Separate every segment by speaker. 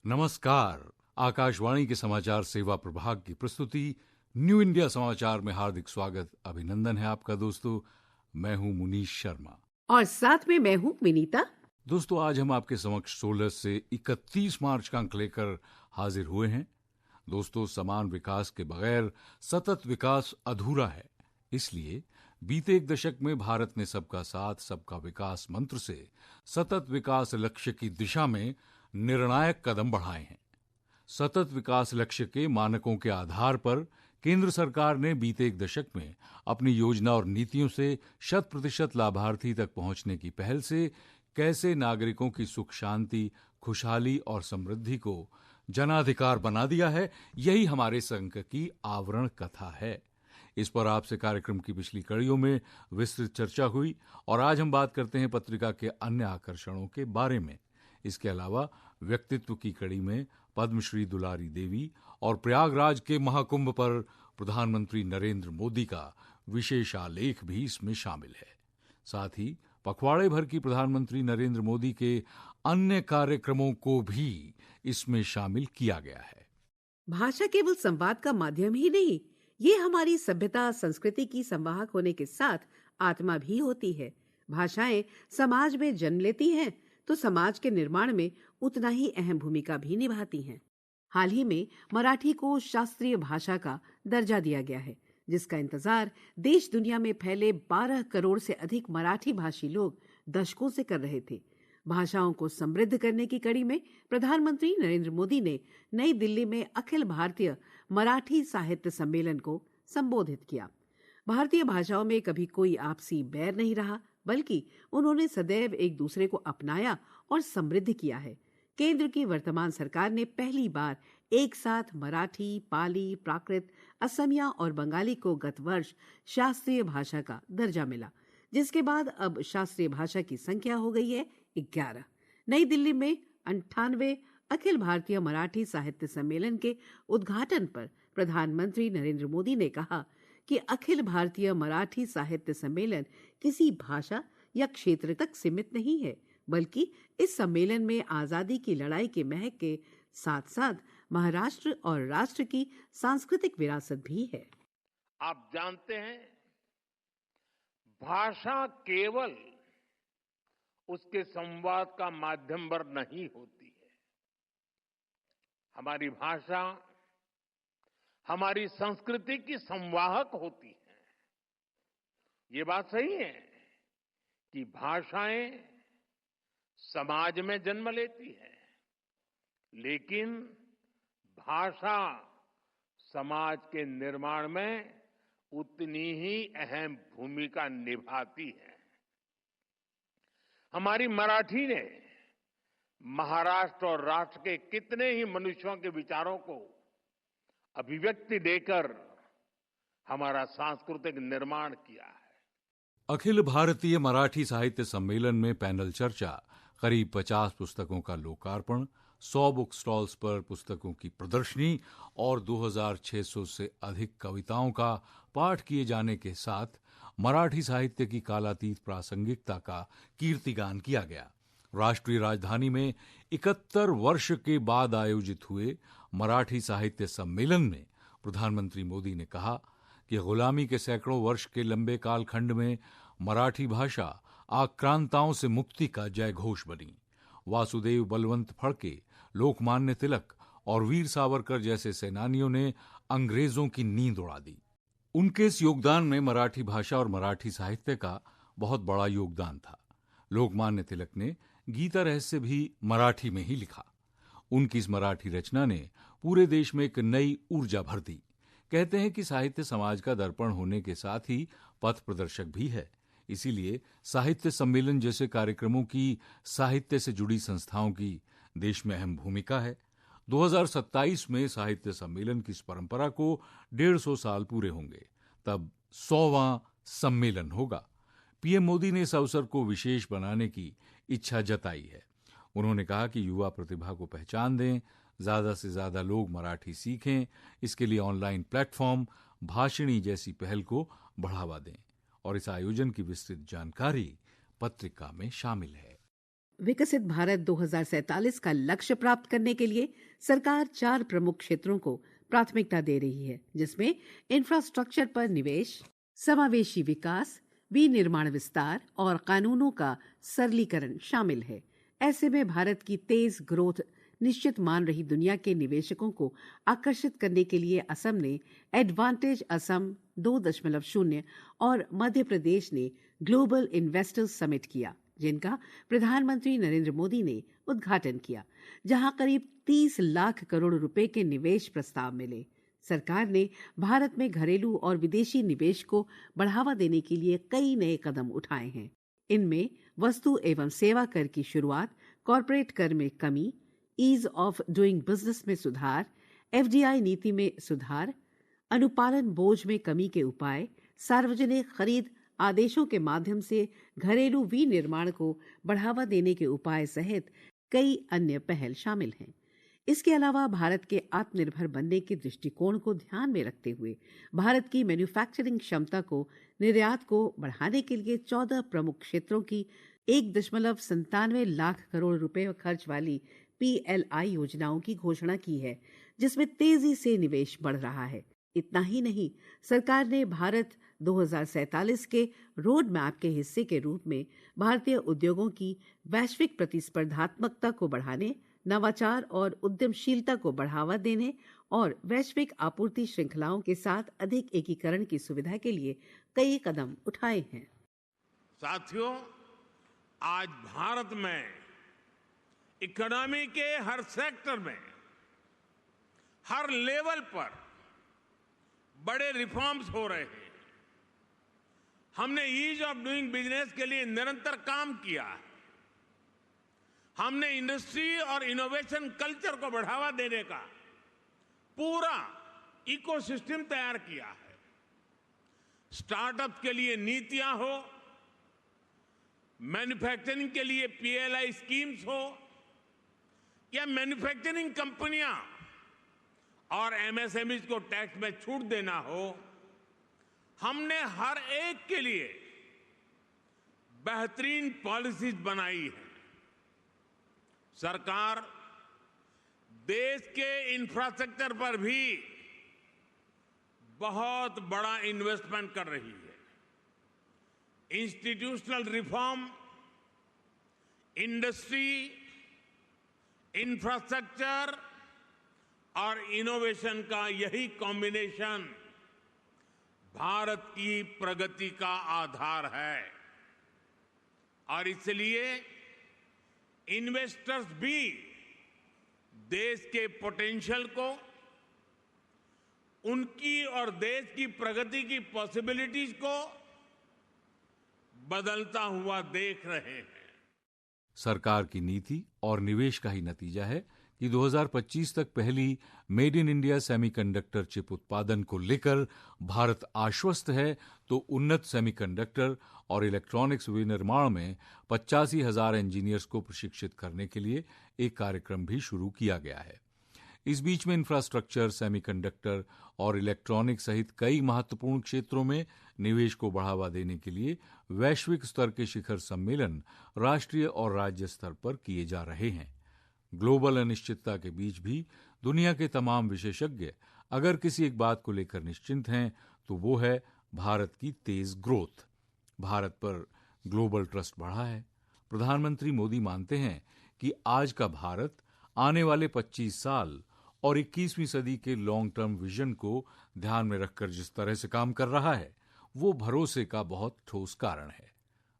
Speaker 1: नमस्कार। आकाशवाणी के समाचार सेवा प्रभाग की प्रस्तुति न्यू इंडिया समाचार में हार्दिक स्वागत, अभिनंदन है आपका दोस्तों। मैं हूं मुनीश शर्मा
Speaker 2: और साथ में मैं हूं विनीता।
Speaker 1: दोस्तों, आज हम आपके समक्ष 16 से 31 मार्च का अंक लेकर हाजिर हुए हैं। दोस्तों, समान विकास के बगैर सतत विकास अधूरा है। इसलिए बीते एक दशक में भारत ने सबका साथ सबका विकास मंत्र से सतत विकास लक्ष्य की दिशा में निर्णायक कदम बढ़ाए हैं। सतत विकास लक्ष्य के मानकों के आधार पर केंद्र सरकार ने बीते एक दशक में अपनी योजना और नीतियों से 100% लाभार्थी तक पहुंचने की पहल से कैसे नागरिकों की सुख शांति, खुशहाली और समृद्धि को जनाधिकार बना दिया है, यही हमारे संक की आवरण कथा है। इस पर आपसे कार्यक्रम की पिछली कड़ियों में विस्तृत चर्चा हुई और आज हम बात करते हैं पत्रिका के अन्य आकर्षणों के बारे में। इसके अलावा व्यक्तित्व की कड़ी में पद्मश्री दुलारी देवी और प्रयागराज के महाकुंभ पर प्रधानमंत्री नरेंद्र मोदी का विशेष आलेख भी इसमें शामिल है। साथ ही पखवाड़े भर की प्रधानमंत्री नरेंद्र मोदी के अन्य कार्यक्रमों को भी इसमें शामिल किया गया है।
Speaker 2: भाषा केवल संवाद का माध्यम ही नहीं, ये हमारी सभ्यता संस्कृति की संवाहक होने के साथ आत्मा भी होती है। भाषाएं समाज में जन्म लेती हैं तो समाज के निर्माण में उतना ही अहम भूमिका भी निभाती हैं। हाल ही में मराठी को शास्त्रीय भाषा का दर्जा दिया गया है, जिसका इंतजार देश दुनिया में फैले 12 करोड़ से अधिक मराठी भाषी लोग दशकों से कर रहे थे। भाषाओं को समृद्ध करने की कड़ी में प्रधानमंत्री नरेंद्र मोदी ने नई दिल्ली में अखिल भारतीय मराठी साहित्य सम्मेलन को संबोधित किया। भारतीय भाषाओं में कभी कोई आपसी बैर नहीं रहा, बल्कि उन्होंने सदैव एक दूसरे को अपनाया और समृद्ध किया है। केंद्र की वर्तमान सरकार ने पहली बार एक साथ मराठी, पाली, प्राकृत, असमिया और बंगाली को गत वर्ष शास्त्रीय भाषा का दर्जा मिला, जिसके बाद अब शास्त्रीय भाषा की संख्या हो गई है 11। नई दिल्ली में 98वें अखिल भारतीय मराठी साहित्य सम्मेलन के उद्घाटन पर प्रधानमंत्री नरेंद्र मोदी ने कहा कि अखिल भारतीय मराठी साहित्य सम्मेलन किसी भाषा या क्षेत्र तक सीमित नहीं है, बल्कि इस सम्मेलन में आजादी की लड़ाई के महक के साथ साथ महाराष्ट्र और राष्ट्र की सांस्कृतिक विरासत भी है।
Speaker 3: आप जानते हैं, भाषा केवल उसके संवाद का माध्यम पर नहीं होती है। हमारी भाषा हमारी संस्कृति की संवाहक होती है। ये बात सही है कि भाषाएं समाज में जन्म लेती है, लेकिन भाषा समाज के निर्माण में उतनी ही अहम भूमिका निभाती है। हमारी मराठी ने महाराष्ट्र और राष्ट्र के कितने ही मनुष्यों के विचारों को अभिव्यक्ति देकर हमारा सांस्कृतिक निर्माण किया है।
Speaker 1: अखिल भारतीय मराठी साहित्य सम्मेलन में पैनल चर्चा, करीब 50 पुस्तकों का लोकार्पण, 100 बुक स्टॉल्स पर पुस्तकों की प्रदर्शनी और 2600 से अधिक कविताओं का पाठ किए जाने के साथ मराठी साहित्य की कालातीत प्रासंगिकता का कीर्तिगान किया गया। राष्ट्रीय राजधानी में 71 वर्ष के बाद आयोजित हुए मराठी साहित्य सम्मेलन में प्रधानमंत्री मोदी ने कहा कि गुलामी के सैकड़ों वर्ष के लंबे कालखंड में मराठी भाषा आक्रांताओं से मुक्ति का जय घोष बनी। वासुदेव बलवंत फड़के, लोकमान्य तिलक और वीर सावरकर जैसे सेनानियों ने अंग्रेजों की नींद उड़ा दी। उनके इस योगदान में मराठी भाषा और मराठी साहित्य का बहुत बड़ा योगदान था। लोकमान्य तिलक ने गीता रहस्य भी मराठी में ही लिखा। उनकी इस मराठी रचना ने पूरे देश में एक नई ऊर्जा भर दी। कहते हैं कि साहित्य समाज का दर्पण होने के साथ ही पथ प्रदर्शक भी है। इसीलिए साहित्य सम्मेलन जैसे कार्यक्रमों की साहित्य से जुड़ी संस्थाओं की देश में अहम भूमिका है। 2027 में साहित्य सम्मेलन की इस परंपरा को 150 साल पूरे होंगे, तब 100वां सम्मेलन होगा। पीएम मोदी ने इस अवसर को विशेष बनाने की इच्छा जताई है। उन्होंने कहा कि युवा प्रतिभा को पहचान दें, ज्यादा से ज्यादा लोग मराठी सीखें, इसके लिए ऑनलाइन प्लेटफॉर्म भाषिणी जैसी पहल को बढ़ावा दें और इस आयोजन की विस्तृत जानकारी पत्रिका में शामिल है।
Speaker 2: विकसित भारत 2047 का लक्ष्य प्राप्त करने के लिए सरकार 4 प्रमुख क्षेत्रों को प्राथमिकता दे रही है, जिसमें इंफ्रास्ट्रक्चर पर निवेश, समावेशी विकास, विनिर्माण विस्तार और कानूनों का सरलीकरण शामिल है। ऐसे में भारत की तेज ग्रोथ निश्चित मान रही दुनिया के निवेशकों को आकर्षित करने के लिए असम ने एडवांटेज असम 2.0 और मध्य प्रदेश ने ग्लोबल इन्वेस्टर्स समिट किया, जिनका प्रधानमंत्री नरेंद्र मोदी ने उद्घाटन किया, जहां करीब 30 लाख करोड़ रुपए के निवेश प्रस्ताव मिले। सरकार ने भारत में घरेलू और विदेशी निवेश को बढ़ावा देने के लिए कई नए कदम उठाए हैं। इनमें वस्तु एवं सेवा कर की शुरुआत, कॉर्पोरेट कर में कमी, ईज ऑफ डूइंग बिजनेस में सुधार, एफडीआई नीति में सुधार, अनुपालन बोझ में कमी के उपाय, सार्वजनिक खरीद आदेशों के माध्यम से घरेलू विनिर्माण को बढ़ावा देने के उपाय सहित कई अन्य पहल शामिल हैं। इसके अलावा भारत के आत्मनिर्भर बनने के दृष्टिकोण को ध्यान में रखते हुए भारत की मैन्युफैक्चरिंग क्षमता को, निर्यात को बढ़ाने के लिए 14 प्रमुख क्षेत्रों की 1.97 लाख करोड़ रुपए खर्च वाली PLI योजनाओं की घोषणा की है, जिसमें तेजी से निवेश बढ़ रहा है। इतना ही नहीं, सरकार ने भारत 2047 के रोड मैप के हिस्से के रूप में भारतीय उद्योगों की वैश्विक प्रतिस्पर्धात्मकता को बढ़ाने, नवाचार और उद्यमशीलता को बढ़ावा देने और वैश्विक आपूर्ति श्रृंखलाओं के साथ अधिक एकीकरण की सुविधा के लिए कई कदम उठाए हैं।
Speaker 3: साथियों, आज भारत में इकोनॉमी के हर सेक्टर में, हर लेवल पर बड़े रिफॉर्म्स हो रहे हैं। हमने ईज ऑफ डूइंग बिजनेस के लिए निरंतर काम किया है। हमने इंडस्ट्री और इनोवेशन कल्चर को बढ़ावा देने का पूरा इकोसिस्टम तैयार किया है। स्टार्टअप के लिए नीतियां हो, मैन्युफैक्चरिंग के लिए PLI स्कीम्स हो, या मैन्युफैक्चरिंग कंपनियां और MSMEs को टैक्स में छूट देना हो, हमने हर एक के लिए बेहतरीन पॉलिसीज बनाई है। सरकार देश के इंफ्रास्ट्रक्चर पर भी बहुत बड़ा इन्वेस्टमेंट कर रही है। इंस्टीट्यूशनल रिफॉर्म, इंडस्ट्री, इंफ्रास्ट्रक्चर और इनोवेशन का यही कॉम्बिनेशन भारत की प्रगति का आधार है। और इसलिए इन्वेस्टर्स भी देश के पोटेंशियल को, उनकी और देश की प्रगति की पॉसिबिलिटीज को बदलता हुआ देख रहे हैं।
Speaker 1: सरकार की नीति और निवेश का ही नतीजा है कि 2025 तक पहली made in India semiconductor chip उत्पादन को लेकर भारत आश्वस्त है, तो उन्नत सेमीकंडक्टर और इलेक्ट्रॉनिक्स विनिर्माण में 85,000 इंजीनियर्स को प्रशिक्षित करने के लिए एक कार्यक्रम भी शुरू किया गया है। इस बीच में इंफ्रास्ट्रक्चर, सेमीकंडक्टर और इलेक्ट्रॉनिक सहित कई महत्वपूर्ण क्षेत्रों में निवेश को बढ़ावा देने के लिए वैश्विक स्तर के शिखर सम्मेलन राष्ट्रीय और राज्य स्तर पर किए जा रहे हैं। ग्लोबल अनिश्चितता के बीच भी दुनिया के तमाम विशेषज्ञ अगर किसी एक बात को लेकर निश्चिंत हैं, तो वो है भारत की तेज ग्रोथ। भारत पर ग्लोबल ट्रस्ट बढ़ा है। प्रधानमंत्री मोदी मानते हैं कि आज का भारत आने वाले 25 साल और 21वीं सदी के लॉन्ग टर्म विजन को ध्यान में रखकर जिस तरह से काम कर रहा है, वो भरोसे का बहुत ठोस कारण है।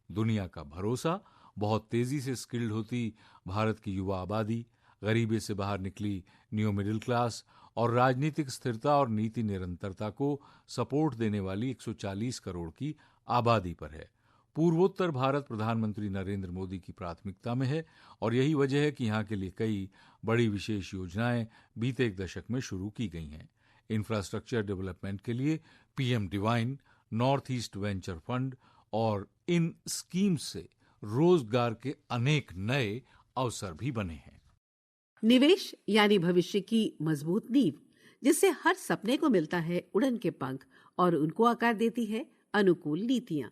Speaker 1: दुनिया का भरोसा बहुत तेजी से स्किल्ड होती भारत की युवा आबादी, गरीबी से बाहर निकली न्यू मिडिल क्लास और राजनीतिक स्थिरता और नीति निरंतरता को सपोर्ट देने वाली 140 करोड़ की आबादी पर है। पूर्वोत्तर भारत प्रधानमंत्री नरेंद्र मोदी की प्राथमिकता में है और यही वजह है कि यहाँ के लिए कई बड़ी विशेष योजनाएं बीते एक दशक में शुरू की गई हैं। इंफ्रास्ट्रक्चर डेवलपमेंट के लिए PM divine, north east venture fund और इन स्कीम्स से रोजगार के अनेक नए अवसर भी बने हैं।
Speaker 2: निवेश यानी भविष्य की मजबूत नींव, जिससे हर सपने को मिलता है उड़न के पंख और उनको आकार देती है अनुकूल नीतियां।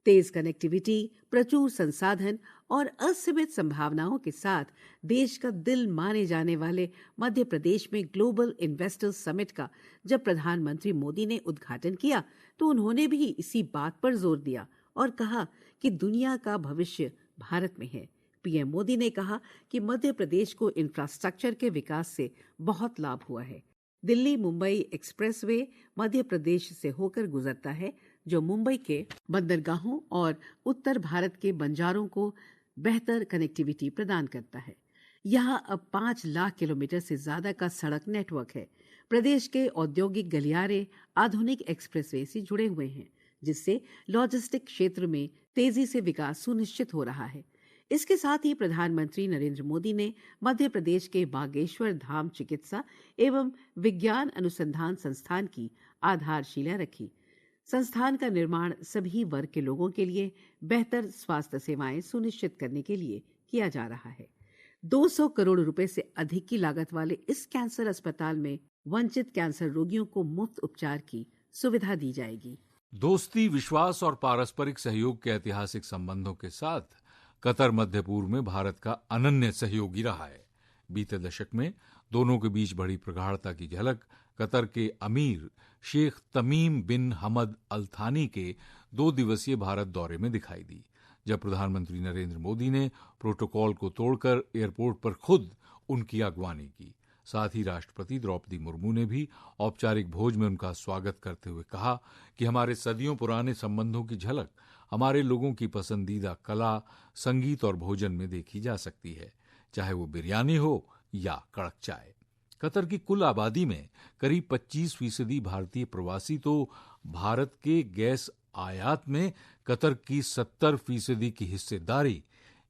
Speaker 2: तेज कनेक्टिविटी, प्रचुर संसाधन और असीमित संभावनाओं के साथ देश का दिल माने जाने वाले मध्य प्रदेश में ग्लोबल इन्वेस्टर्स समिट का जब प्रधानमंत्री मोदी ने उद्घाटन किया तो उन्होंने भी इसी बात पर जोर दिया और कहा कि दुनिया का भविष्य भारत में है। पीएम मोदी ने कहा कि मध्य प्रदेश को इंफ्रास्ट्रक्चर के विकास से बहुत लाभ हुआ है। दिल्ली मुंबई एक्सप्रेसवे मध्य प्रदेश से होकर गुजरता है, जो मुंबई के बंदरगाहों और उत्तर भारत के बंजारों को बेहतर कनेक्टिविटी प्रदान करता है। यहां अब 5 लाख किलोमीटर से ज्यादा का सड़क नेटवर्क है। प्रदेश के औद्योगिक गलियारे आधुनिक एक्सप्रेसवे से जुड़े हुए हैं, जिससे लॉजिस्टिक क्षेत्र में तेजी से विकास सुनिश्चित हो रहा है। इसके साथ ही प्रधानमंत्री नरेंद्र मोदी ने मध्य प्रदेश के बागेश्वर धाम चिकित्सा एवं विज्ञान अनुसंधान संस्थान की आधारशिला रखी। संस्थान का निर्माण सभी वर्ग के लोगों के लिए बेहतर स्वास्थ्य सेवाएं सुनिश्चित करने के लिए किया जा रहा है। 200 करोड़ रुपए से अधिक की लागत वाले इस कैंसर अस्पताल में वंचित कैंसर रोगियों को मुफ्त उपचार की सुविधा दी जाएगी।
Speaker 1: दोस्ती, विश्वास और पारस्परिक सहयोग के ऐतिहासिक संबंधों के साथ कतर मध्य पूर्व में भारत का अनन्य सहयोगी रहा है। बीते दशक में दोनों के बीच बढ़ी प्रगाढ़ता की झलक कतर के अमीर शेख तमीम बिन हमद अल थानी के 2 दिवसीय भारत दौरे में दिखाई दी, जब प्रधानमंत्री नरेंद्र मोदी ने प्रोटोकॉल को तोड़कर एयरपोर्ट पर खुद उनकी अगवानी की। साथ ही राष्ट्रपति द्रौपदी मुर्मू ने भी औपचारिक भोज में उनका स्वागत करते हुए कहा कि हमारे सदियों पुराने संबंधों की झलक हमारे लोगों की पसंदीदा कला, संगीत और भोजन में देखी जा सकती है, चाहे वो बिरयानी हो या कड़क चाय। कतर की कुल आबादी में करीब 25% भारतीय प्रवासी तो भारत के गैस आयात में कतर की 70% की हिस्सेदारी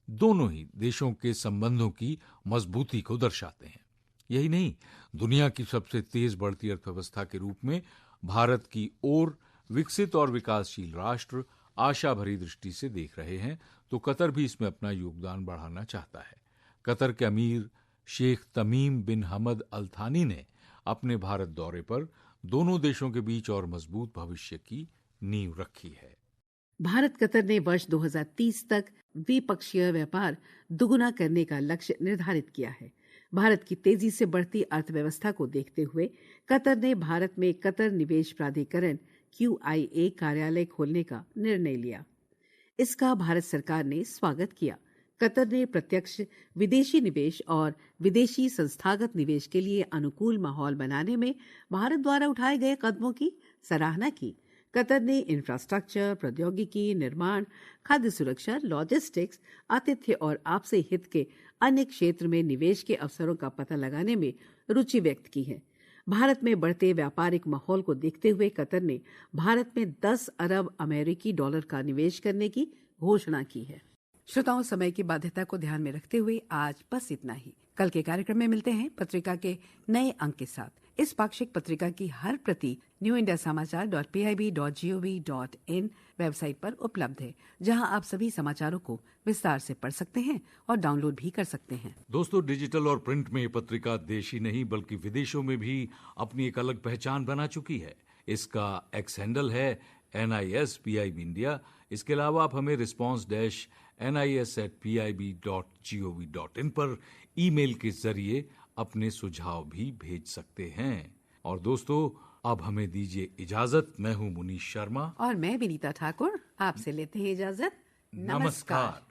Speaker 1: दोनों ही देशों के संबंधों की मजबूती को दर्शाते हैं। यही नहीं, दुनिया की सबसे तेज बढ़ती अर्थव्यवस्था के रूप में भारत की ओर विकसित और विकासशील राष्ट्र आशा भरी दृष्टि से देख रहे हैं, तो कतर भी इसमें अपना योगदान बढ़ाना चाहता है। कतर के अमीर शेख तमीम बिन हमद अल थानी ने अपने भारत दौरे पर दोनों देशों के बीच और मजबूत भविष्य की नींव रखी है।
Speaker 2: भारत कतर ने वर्ष 2030 तक द्विपक्षीय व्यापार दुगुना करने का लक्ष्य निर्धारित किया है। भारत की तेजी से बढ़ती अर्थव्यवस्था को देखते हुए कतर ने भारत में कतर निवेश प्राधिकरण QIA कार्यालय खोलने का निर्णय लिया। इसका भारत सरकार ने स्वागत किया। कतर ने प्रत्यक्ष विदेशी निवेश और विदेशी संस्थागत निवेश के लिए अनुकूल माहौल बनाने में भारत द्वारा उठाए गए कदमों की सराहना की। कतर ने इंफ्रास्ट्रक्चर, प्रौद्योगिकी, निर्माण, खाद्य सुरक्षा, लॉजिस्टिक्स, आतिथ्य और आपसी हित के अन्य क्षेत्र में निवेश के अवसरों का पता लगाने में रुचि व्यक्त की है। भारत में बढ़ते व्यापारिक माहौल को देखते हुए कतर ने भारत में 10 अरब अमेरिकी डॉलर का निवेश करने की घोषणा की है। श्रोताओं, समय की बाध्यता को ध्यान में रखते हुए आज बस इतना ही। कल के कार्यक्रम में मिलते हैं पत्रिका के नए अंक के साथ। इस पाक्षिक पत्रिका की हर प्रति newindiasamachaar.pib.gov.in वेबसाइट पर उपलब्ध है, जहां आप सभी समाचारों को विस्तार से पढ़ सकते हैं और डाउनलोड भी कर सकते हैं।
Speaker 1: दोस्तों, डिजिटल और प्रिंट में ये पत्रिका देश ही नहीं बल्कि विदेशों में भी अपनी एक अलग पहचान बना चुकी है। इसका एक्स हैंडल है NISPIB इंडिया। इसके अलावा आप हमें response-nis@pib.gov.in पर ईमेल के जरिए अपने सुझाव भी भेज सकते हैं। और दोस्तों, अब हमें दीजिए इजाजत। मैं हूं मुनीश शर्मा
Speaker 2: और मैं विनीता ठाकुर। आपसे लेते हैं इजाजत।
Speaker 1: नमस्कार।